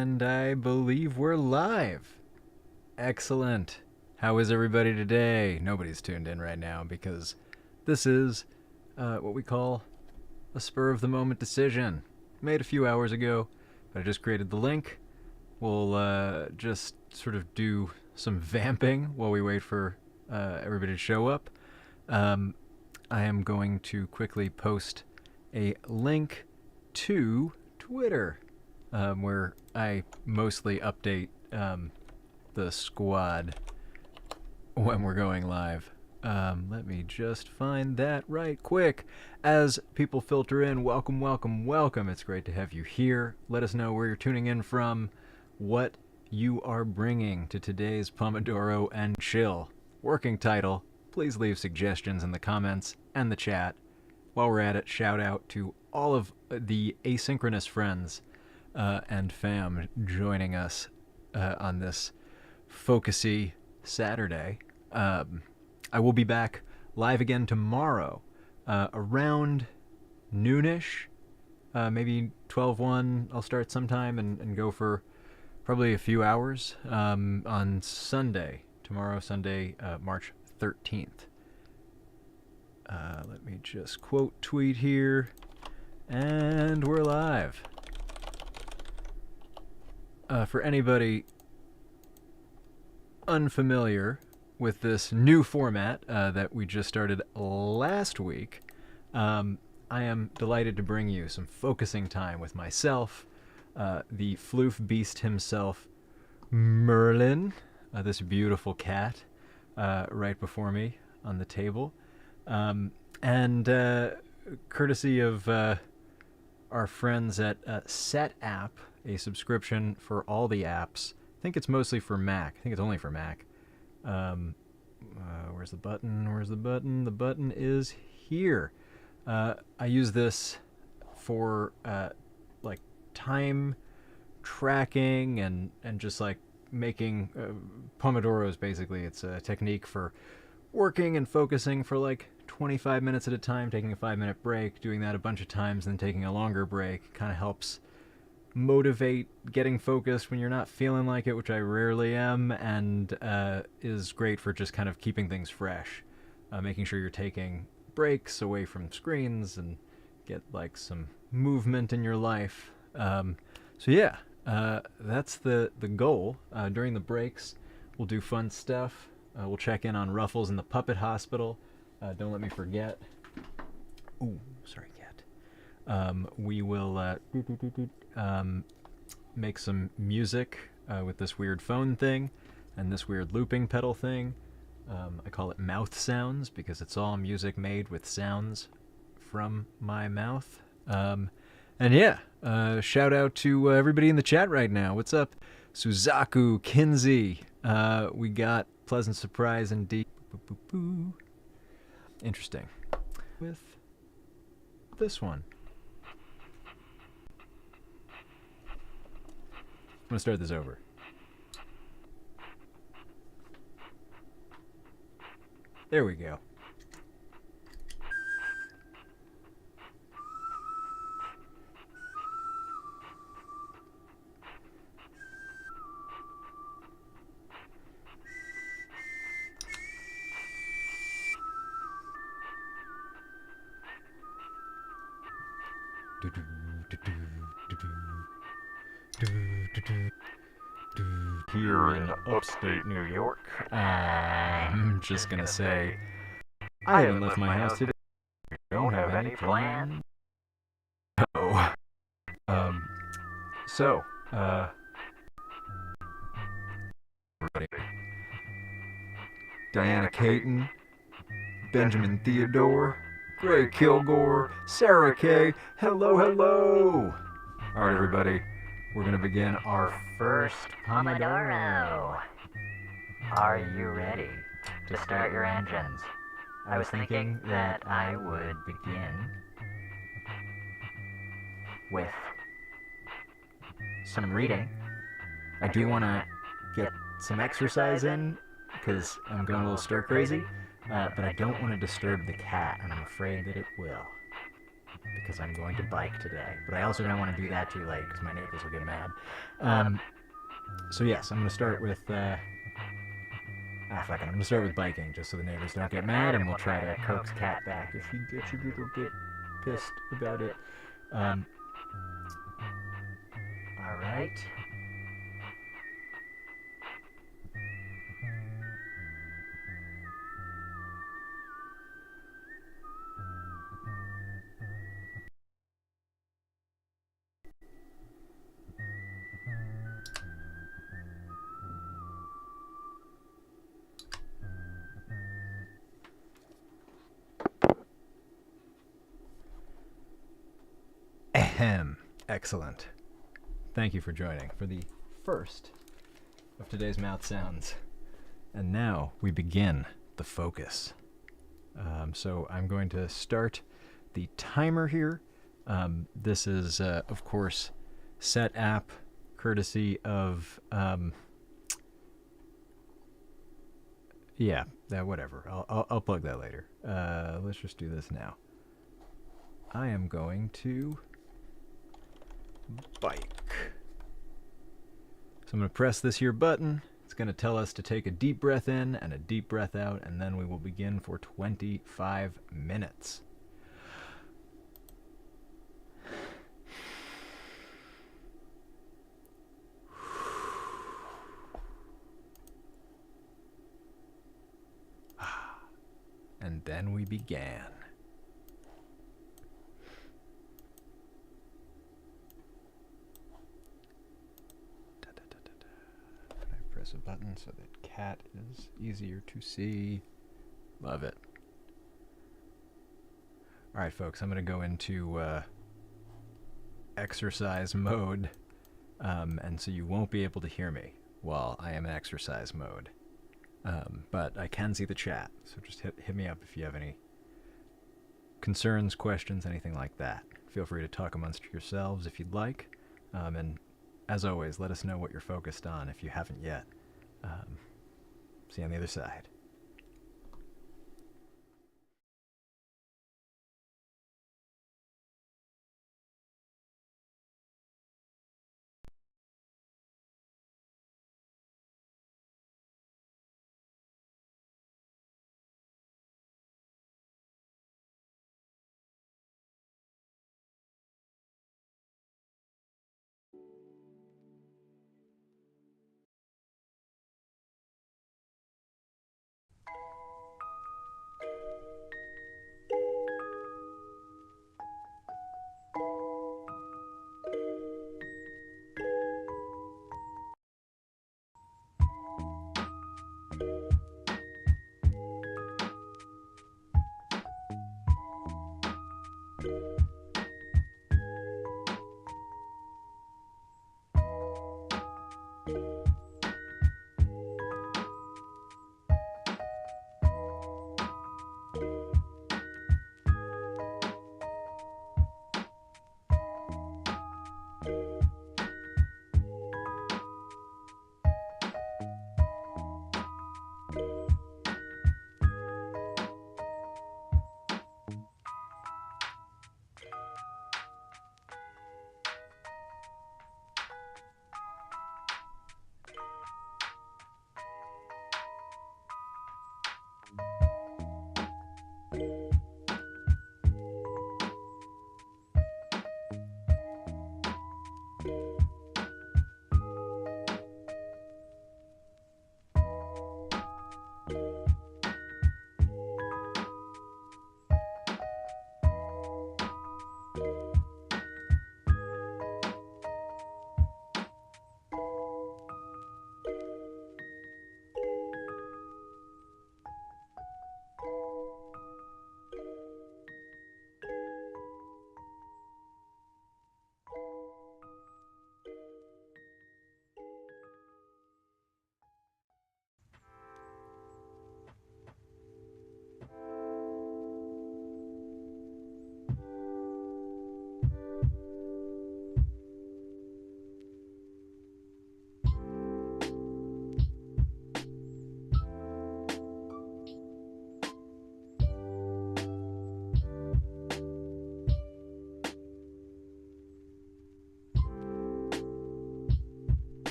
And I believe we're live. Excellent. How is everybody today? Nobody's tuned in right now because this is what we call a spur of the moment decision. Made a few hours ago, but I just created the link. We'll just sort of do some vamping while we wait for everybody to show up. I am going to quickly post a link to Twitter, where I mostly update the squad when we're going live. Let me just find that right quick. As people filter in, welcome, welcome, welcome. It's great to have you here. Let us know where you're tuning in from, what you are bringing to today's Pomodoro and Chill. Working title. Please leave suggestions in the comments and the chat. While we're at it, shout out to all of the asynchronous friends and fam joining us on this focusy Saturday. I will be back live again tomorrow around noonish, maybe 12:01. I'll start sometime and go for probably a few hours on Sunday. Tomorrow, Sunday, March 13th. Let me just quote tweet here. And we're live. For anybody unfamiliar with this new format that we just started last week, I am delighted to bring you some focusing time with myself, the floof beast himself, Merlin, this beautiful cat right before me on the table, and courtesy of our friends at Set App, a subscription for all the apps. I think it's mostly for Mac. I think it's only for Mac. Where's the button? Where's the button? The button is here. I use this for like time tracking and just like making Pomodoros. Basically, it's a technique for working and focusing for like 25 minutes at a time, taking a 5-minute break, doing that a bunch of times, then taking a longer break. Kind of helps motivate getting focused when you're not feeling like it, which I rarely am, and is great for just kind of keeping things fresh, making sure you're taking breaks away from screens and get like some movement in your life. So yeah, that's the goal. During the breaks, we'll do fun stuff. We'll check in on Ruffles in the Puppet Hospital. Don't let me forget. Ooh, sorry, cat. We will make some music with this weird phone thing and this weird looping pedal thing. I call it mouth sounds because it's all music made with sounds from my mouth. And yeah, shout out to everybody in the chat right now. What's up? Suzaku, Kinsey. We got Pleasant Surprise and D. Interesting. With this one. I'm gonna start this over. There we go. Here in upstate New York, I'm just gonna say, I haven't left my house today. Don't have any plans. Oh. So, Diana Caton, Benjamin Theodore, Gray Kilgore, Sarah Kay, hello, hello! Alright, everybody, we're gonna begin our First Pomodoro. Are you ready to start your engines? I was thinking that I would begin with some reading. I do want to get some exercise in because I'm going a little stir crazy, but I don't want to disturb the cat, and I'm afraid that it will. because I'm going to bike today. But I also don't want to do that too late because my neighbors will get mad. So yes, I'm going to start with fuck it. I'm gonna start with biking just so the neighbors don't get mad, and we'll try to coax Cat back if he gets a little bit pissed about it. Alright. Ahem. Excellent. Thank you for joining for the first of today's mouth sounds. And now we begin the focus. So I'm going to start the timer here. This is, of course, set app courtesy of, whatever. I'll plug that later. Let's just do this now. I am going to bike. So I'm going to press this here button. It's going to tell us to take a deep breath in and a deep breath out, and then we will begin for 25 minutes. And then we began. Press a button so that Cat is easier to see. Love it. Alright folks, I'm going to go into exercise mode, and so you won't be able to hear me while I am in exercise mode. But I can see the chat, so just hit me up if you have any concerns, questions, anything like that. Feel free to talk amongst yourselves if you'd like, and as always, let us know what you're focused on if you haven't yet. See you on the other side.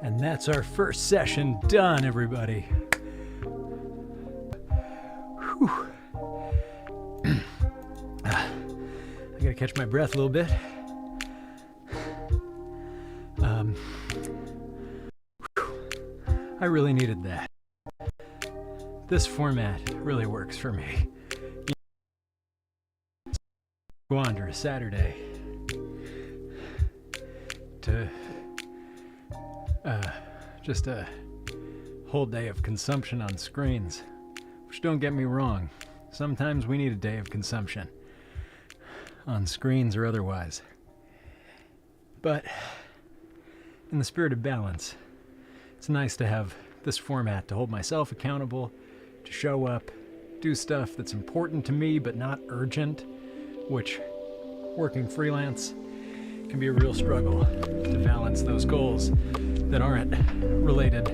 And that's our first session done, everybody. Whew. I gotta catch my breath a little bit. I really needed that. This format really works for me. Go on to a Saturday to just a whole day of consumption on screens, which, don't get me wrong, sometimes we need a day of consumption on screens or otherwise. But in the spirit of balance, it's nice to have this format to hold myself accountable, to show up, do stuff that's important to me but not urgent, which, working freelance, can be a real struggle to balance those goals that aren't related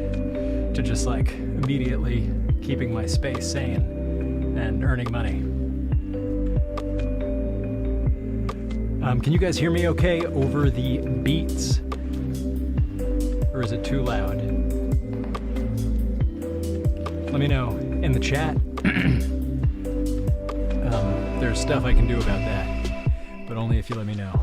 to just like immediately keeping my space sane and earning money. Can you guys hear me okay over the beats? Or is it too loud? Let me know in the chat. There's stuff I can do about that, but only if you let me know.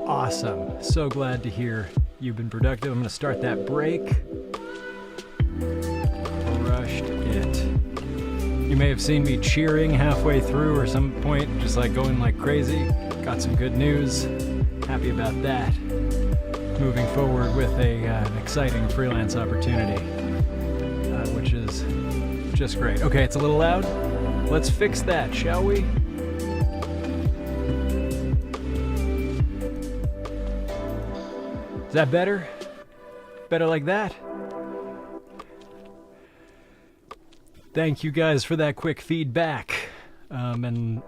Awesome. So glad to hear you've been productive. I'm going to start that break. Crushed it. You may have seen me cheering halfway through or some point, just like going like crazy. Got some good news. Happy about that. Moving forward with an exciting freelance opportunity, which is just great. Okay, it's a little loud. Let's fix that, shall we? Is that better? Better like that? Thank you guys for that quick feedback. And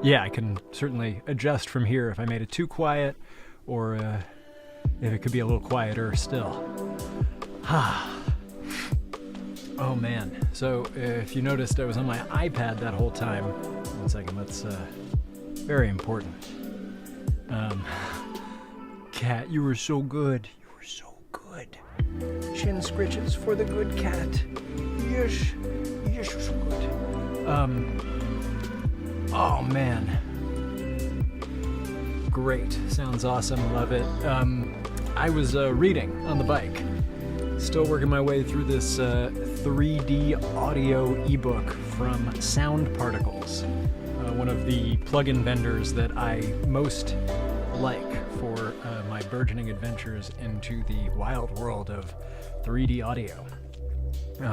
yeah, I can certainly adjust from here if I made it too quiet or if it could be a little quieter still. Oh man. So if you noticed, I was on my iPad that whole time. 1 second, that's very important. Cat, you were so good. You were so good. Chin scritches for the good cat. Yes. Yes, you're so good. Oh man. Great. Sounds awesome. Love it. I was reading on the bike. Still working my way through this 3D audio ebook from Sound Particles, one of the plugin vendors that I most like for my burgeoning adventures into the wild world of 3D audio,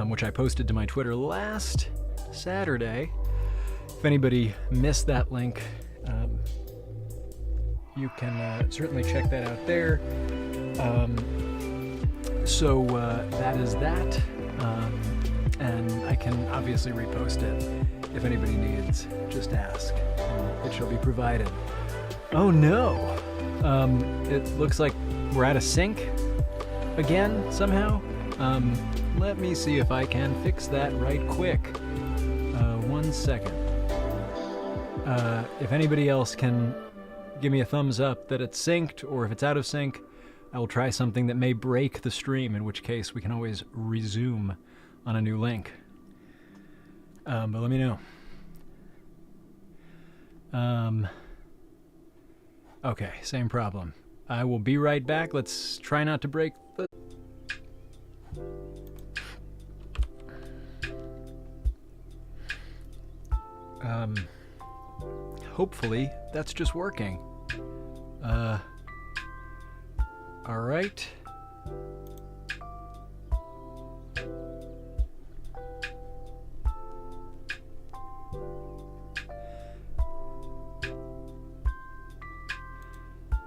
which I posted to my Twitter last Saturday. If anybody missed that link, you can certainly check that out there. So that is that. and I can obviously repost it. If anybody needs, just ask, and it shall be provided. Oh no! It looks like we're out of sync again somehow. Let me see if I can fix that right quick. 1 second. If anybody else can give me a thumbs up that it's synced, or if it's out of sync, I will try something that may break the stream, in which case we can always resume on a new link. But let me know. Okay, same problem. I will be right back. Let's try not to break the... Hopefully that's just working. All right.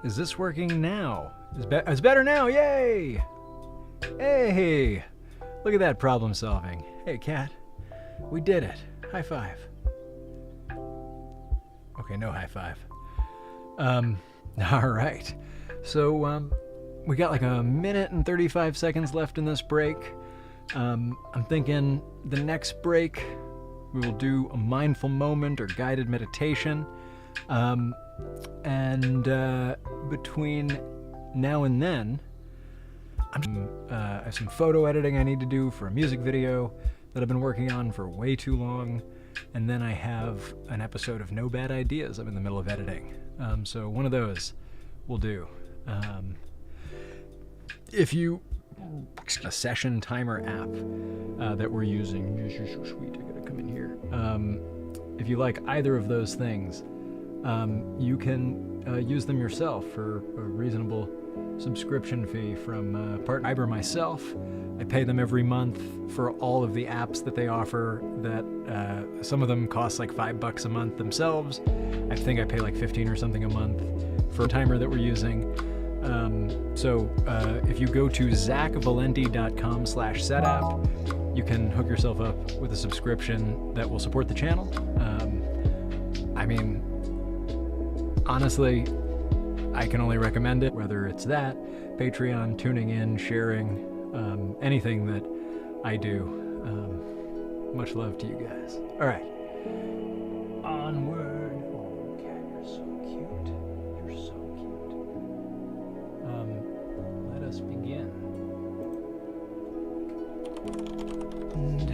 Is this working now? It's better now, yay! Hey! Look at that problem solving. Hey, cat. We did it. High five. Okay, no high five. All right. So, we got like a minute and 35 seconds left in this break. I'm thinking the next break we will do a mindful moment or guided meditation. And between now and then, I have some photo editing I need to do for a music video that I've been working on for way too long. And then I have an episode of No Bad Ideas I'm in the middle of editing. So one of those will do. If you... a session timer app that we're using. You're so sweet, I gotta come in here. If you like either of those things, you can use them yourself for a reasonable subscription fee from Partner myself. I pay them every month for all of the apps that they offer. That some of them cost like $5 a month themselves. I think I pay like 15 or something a month for a timer that we're using. So if you go to zachvalenti.com/setapp, you can hook yourself up with a subscription that will support the channel. I mean, honestly, I can only recommend it, whether it's that, Patreon, tuning in, sharing, anything that I do. Much love to you guys. All right. Onward. Oh, cat, you're so cute. You're so cute. Let us begin. And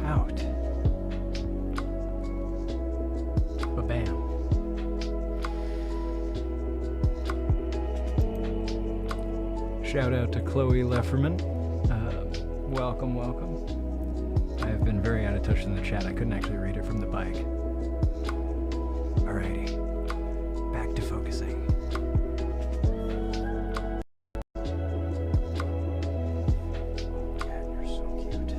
out. Ba-bam. Shout out to Chloe Lefferman. Welcome, welcome. I've been very out of touch in the chat. I couldn't actually read it from the bike. Alrighty. Back to focusing. Cat, you're so cute.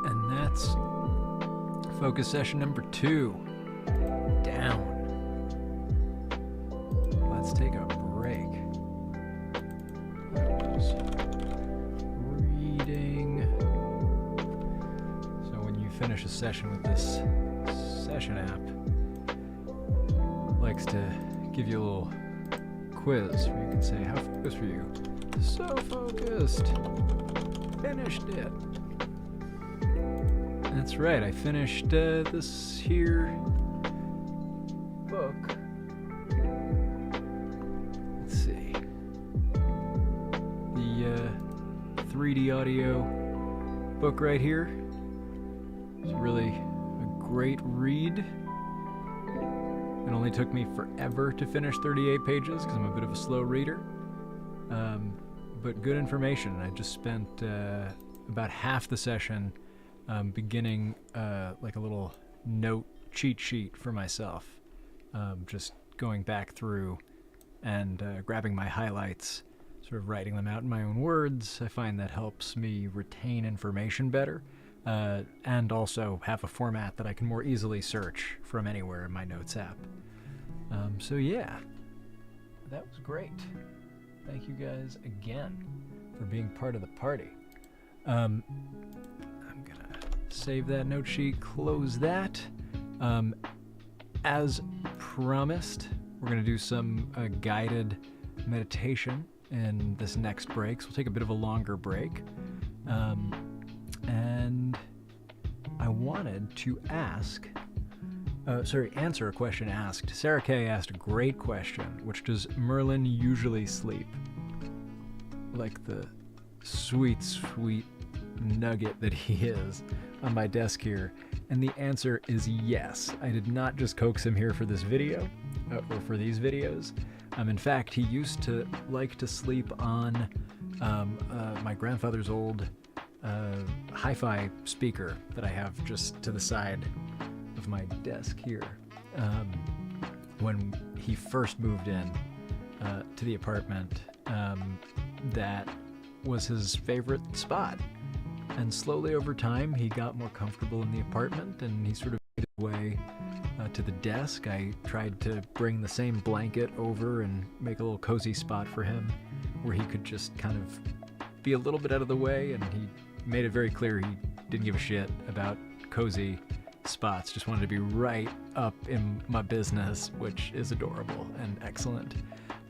And that's focus session number 2. Down. let's take a break. That was reading. So when you finish a session with this session app, it likes to give you a little quiz where you can say, how focused were you? So focused. Finished it. That's right, I finished this here book. Let's see. The 3D audio book right here. It's really a great read. It only took me forever to finish 38 pages because I'm a bit of a slow reader. But good information. I just spent about half the session beginning like a little note cheat sheet for myself. Just going back through and grabbing my highlights, sort of writing them out in my own words. I find that helps me retain information better. And also have a format that I can more easily search from anywhere in my notes app. So yeah, that was great. Thank you guys again for being part of the party. I'm gonna save that note sheet, close that. As promised, we're gonna do some guided meditation in this next break. So we'll take a bit of a longer break. And I wanted to answer a question asked. Sarah Kay asked a great question. Which does Merlin usually sleep? Like the sweet, sweet nugget that he is on my desk here. And the answer is yes. I did not just coax him here for this video, or for these videos. In fact, he used to like to sleep on my grandfather's old hi-fi speaker that I have just to the side of my desk here. When he first moved in to the apartment, that was his favorite spot. And slowly over time, he got more comfortable in the apartment, and he sort of made his way to the desk. I tried to bring the same blanket over and make a little cozy spot for him where he could just kind of be a little bit out of the way, and he made it very clear he didn't give a shit about cozy spots, just wanted to be right up in my business, which is adorable and excellent.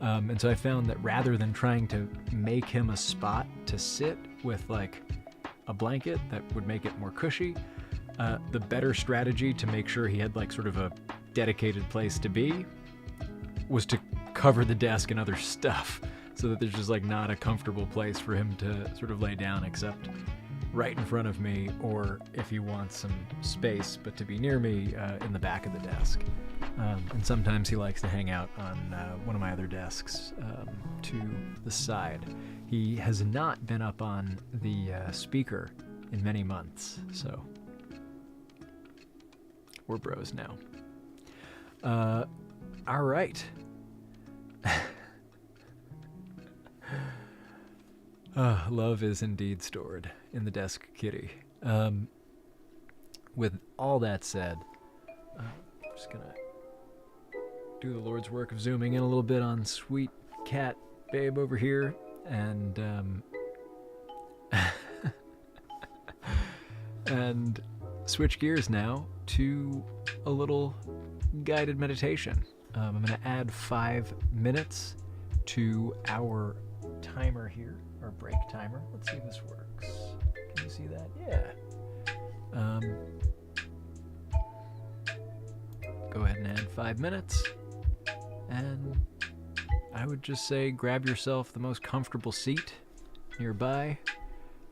And so I found that rather than trying to make him a spot to sit with like a blanket that would make it more cushy, the better strategy to make sure he had like sort of a dedicated place to be was to cover the desk in other stuff so that there's just like not a comfortable place for him to sort of lay down except right in front of me, or if he wants some space but to be near me, in the back of the desk. And sometimes he likes to hang out on one of my other desks to the side. He has not been up on the speaker in many months, so we're bros now. All right. Love is indeed stored in the desk kitty. With all that said, I'm just gonna do the Lord's work of zooming in a little bit on sweet cat babe over here, and and switch gears now to a little guided meditation. I'm gonna add 5 minutes to our timer here, our break timer. Let's see if this works. Can you see that? Yeah. Go ahead and add 5 minutes, and I would just say grab yourself the most comfortable seat nearby.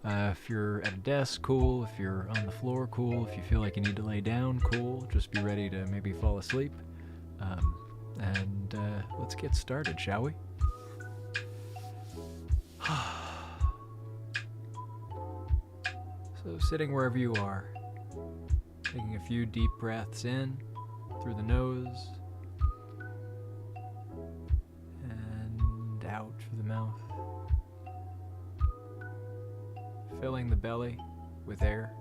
If you're at a desk, cool. If you're on the floor, cool. If you feel like you need to lay down, cool. Just be ready to maybe fall asleep. And let's get started, shall we? So sitting wherever you are, taking a few deep breaths in through the nose and out through the mouth, filling the belly with air.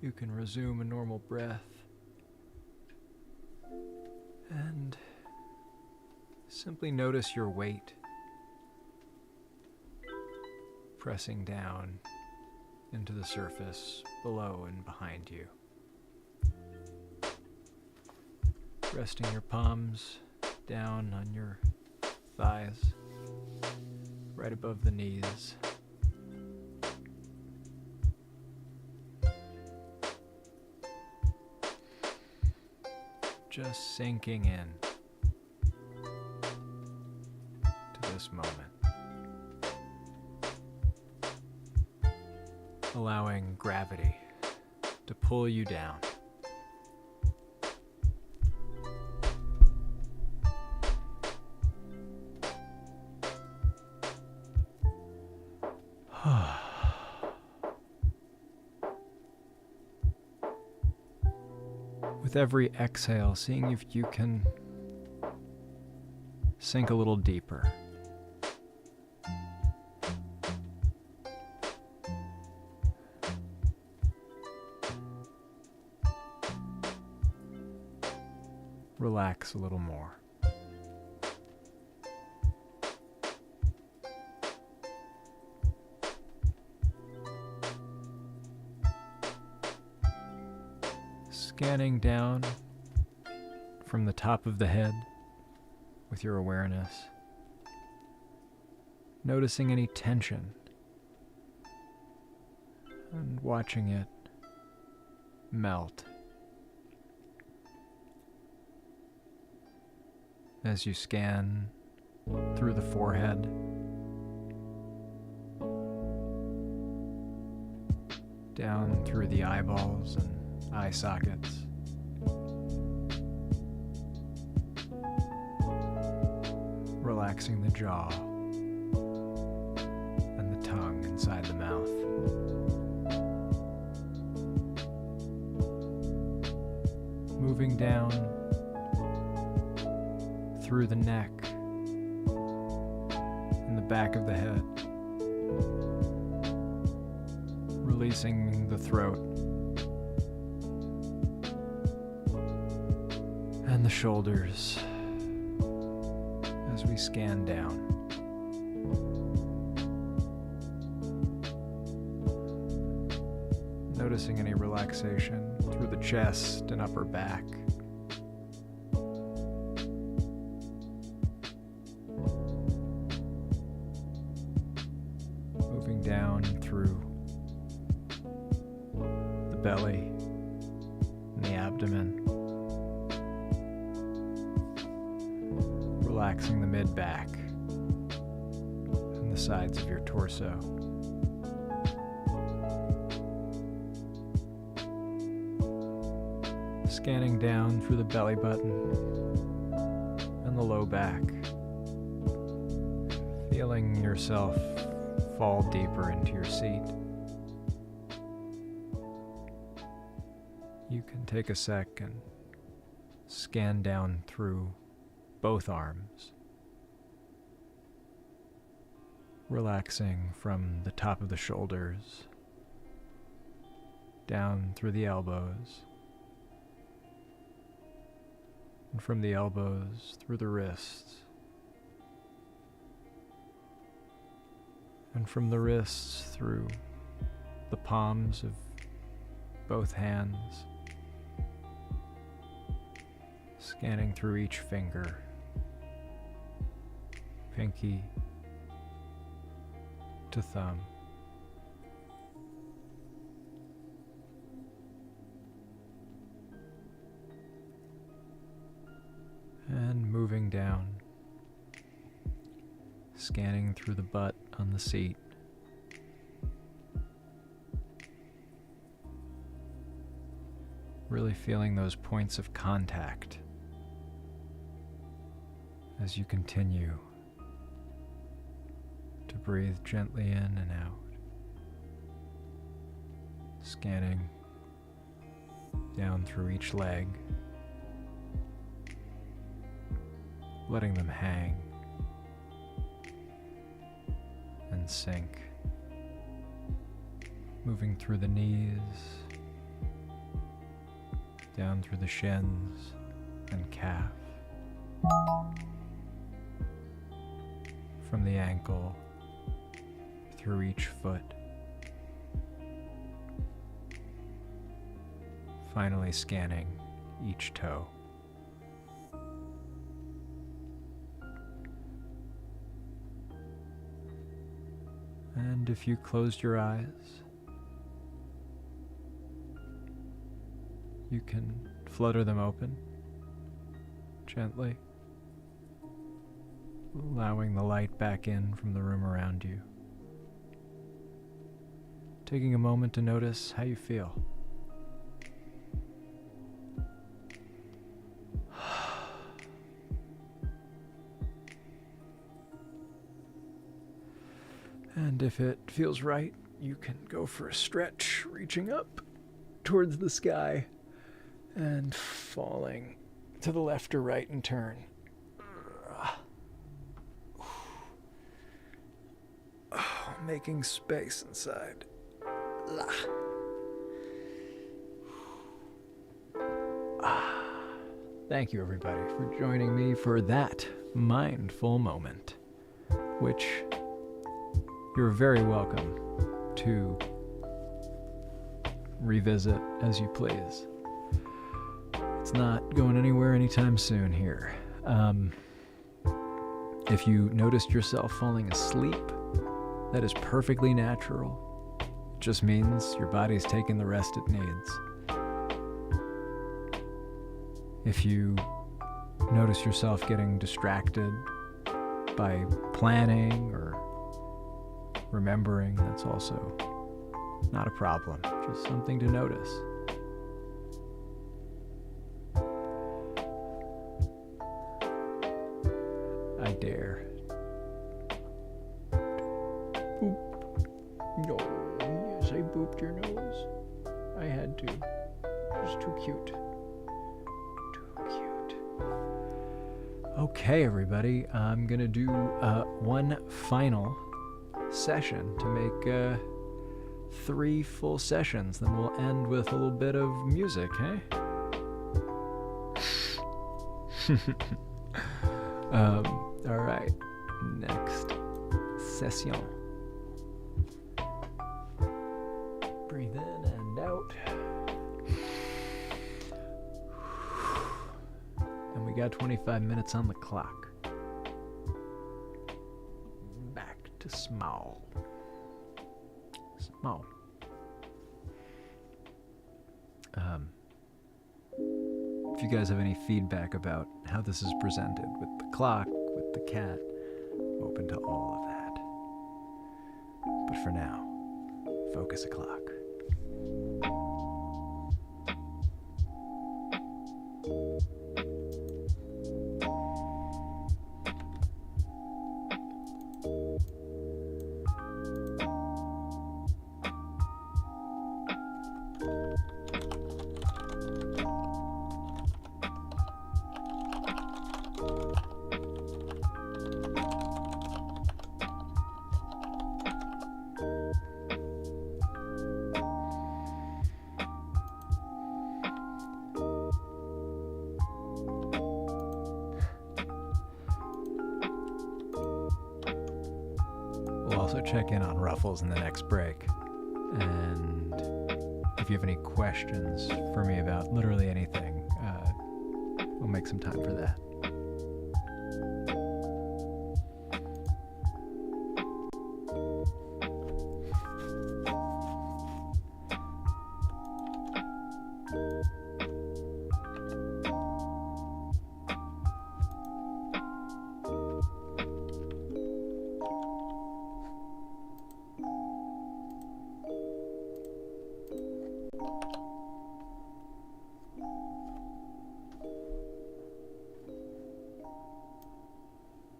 you can resume a normal breath and simply notice your weight pressing down into the surface below and behind you. Resting your palms down on your thighs, right above the knees. Just sinking in to this moment. Allowing gravity to pull you down. With every exhale, seeing if you can sink a little deeper. Relax a little more. Scanning down from the top of the head with your awareness, noticing any tension and watching it melt as you scan through the forehead, down through the eyeballs and eye sockets, relaxing the jaw and the tongue inside the mouth. Moving down through the neck and the back of the head, releasing the throat and the shoulders as we scan down. Noticing any relaxation through the chest and upper back. Moving down through the belly and the abdomen. Relaxing the mid-back and the sides of your torso. Scanning down through the belly button and the low back. Feeling yourself fall deeper into your seat. You can take a sec and scan down through both arms, relaxing from the top of the shoulders down through the elbows, and from the elbows through the wrists, and from the wrists through the palms of both hands, scanning through each finger, pinky to thumb. And moving down, scanning through the butt on the seat. Really feeling those points of contact as you continue to breathe gently in and out, scanning down through each leg, letting them hang and sink, moving through the knees down through the shins and calf, from the ankle through each foot, finally scanning each toe. And if you closed your eyes, you can flutter them open gently, allowing the light back in from the room around you. Taking a moment to notice how you feel. And if it feels right, you can go for a stretch, reaching up towards the sky and falling to the left or right in turn. Making space inside. Thank you, everybody, for joining me for that mindful moment, which you're very welcome to revisit as you please. It's not going anywhere anytime soon here. If you noticed yourself falling asleep, that is perfectly natural. It just means your body's taking the rest it needs. If you notice yourself getting distracted by planning or remembering, that's also not a problem, just something to notice. I dare. Boop. No, yes, I booped your nose. I had to. It was too cute. Too cute. Okay, everybody, I'm gonna do one final session to make 3 full sessions. Then we'll end with a little bit of music, hey? All right, next session. Breathe in and out. And we got 25 minutes on the clock. Back to small. Small. If you guys have any feedback about how this is presented with the clock, with the cat, I'm open to all of that. But for now, focus a clock. We'll also check in on Ruffles in the next break. And if you have any questions for me about literally anything, we'll make some time for that.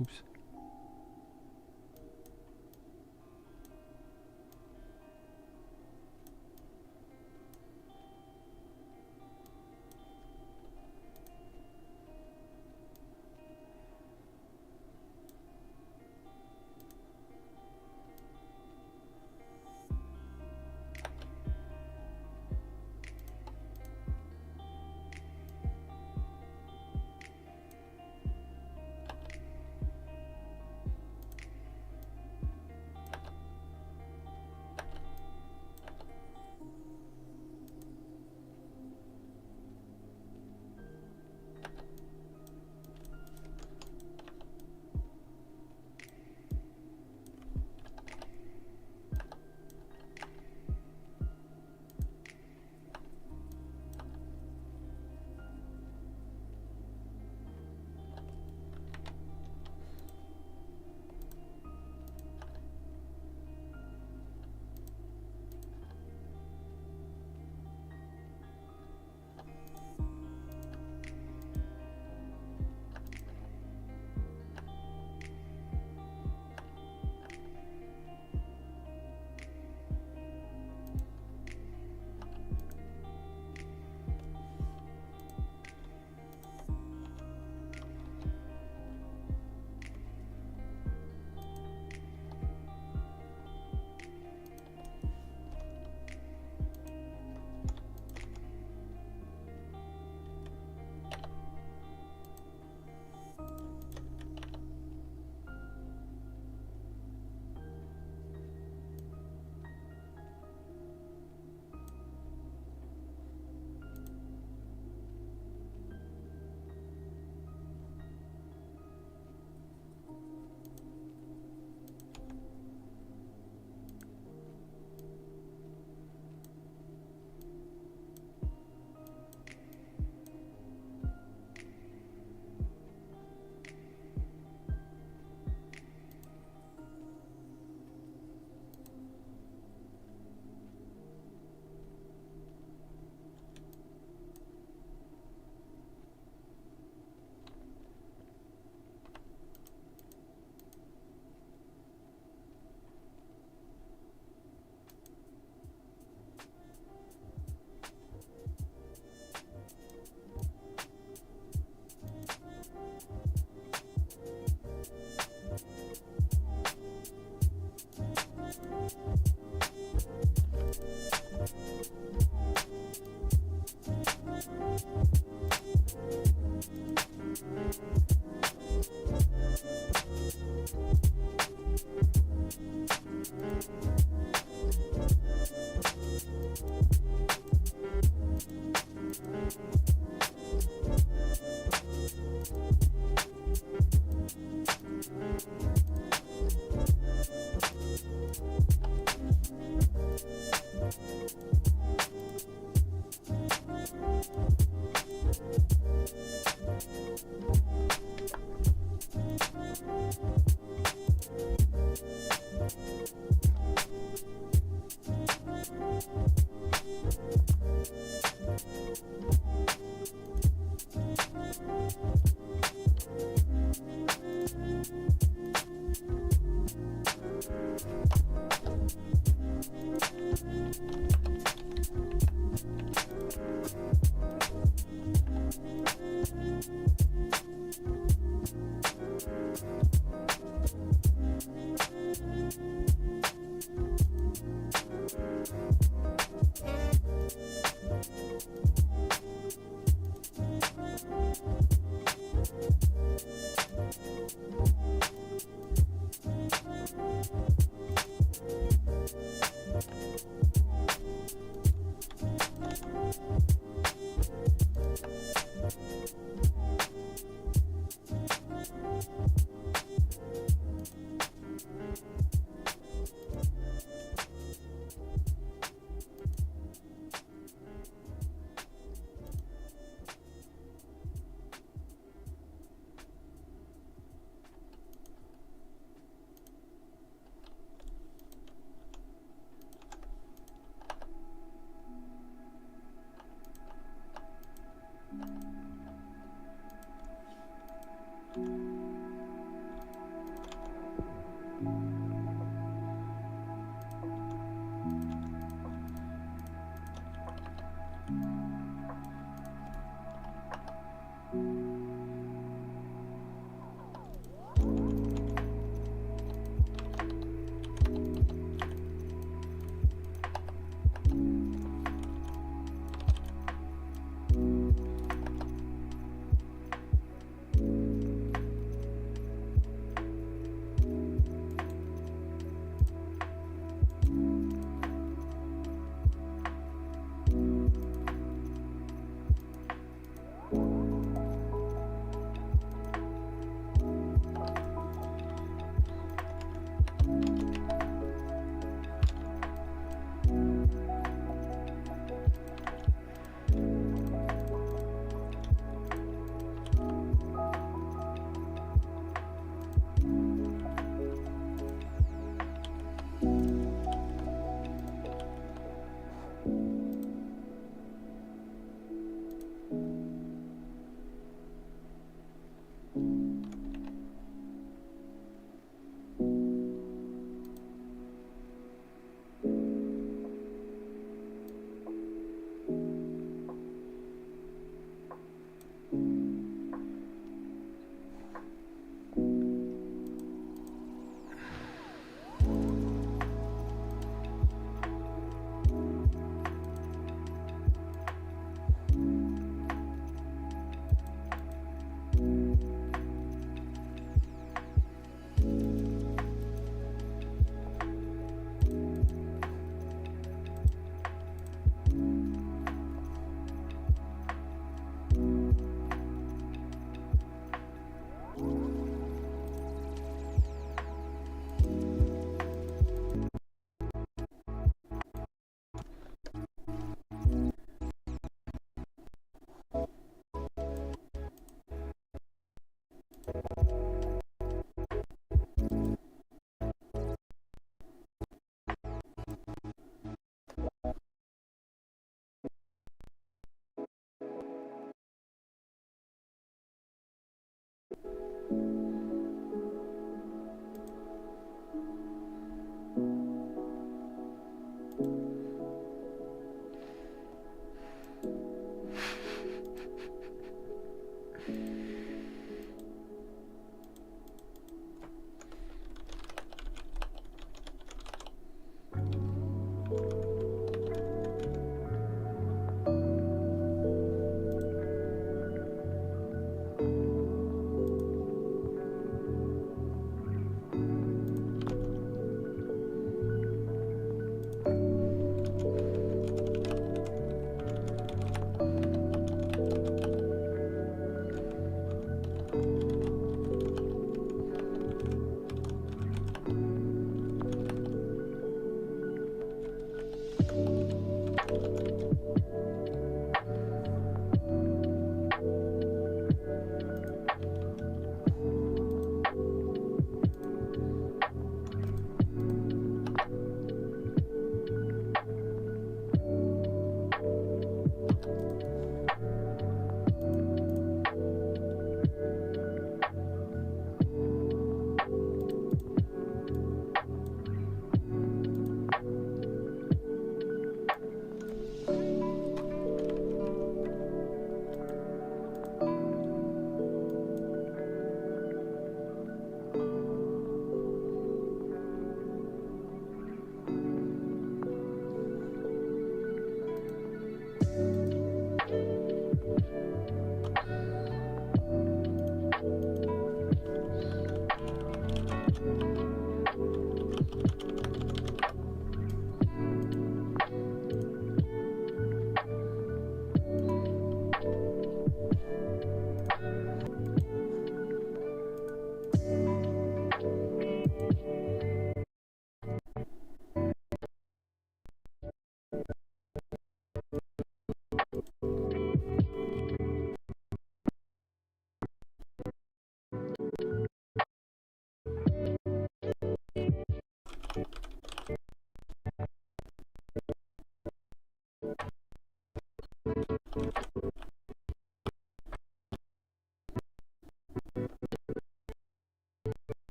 Oops.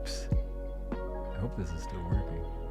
Oops. I hope this is still working.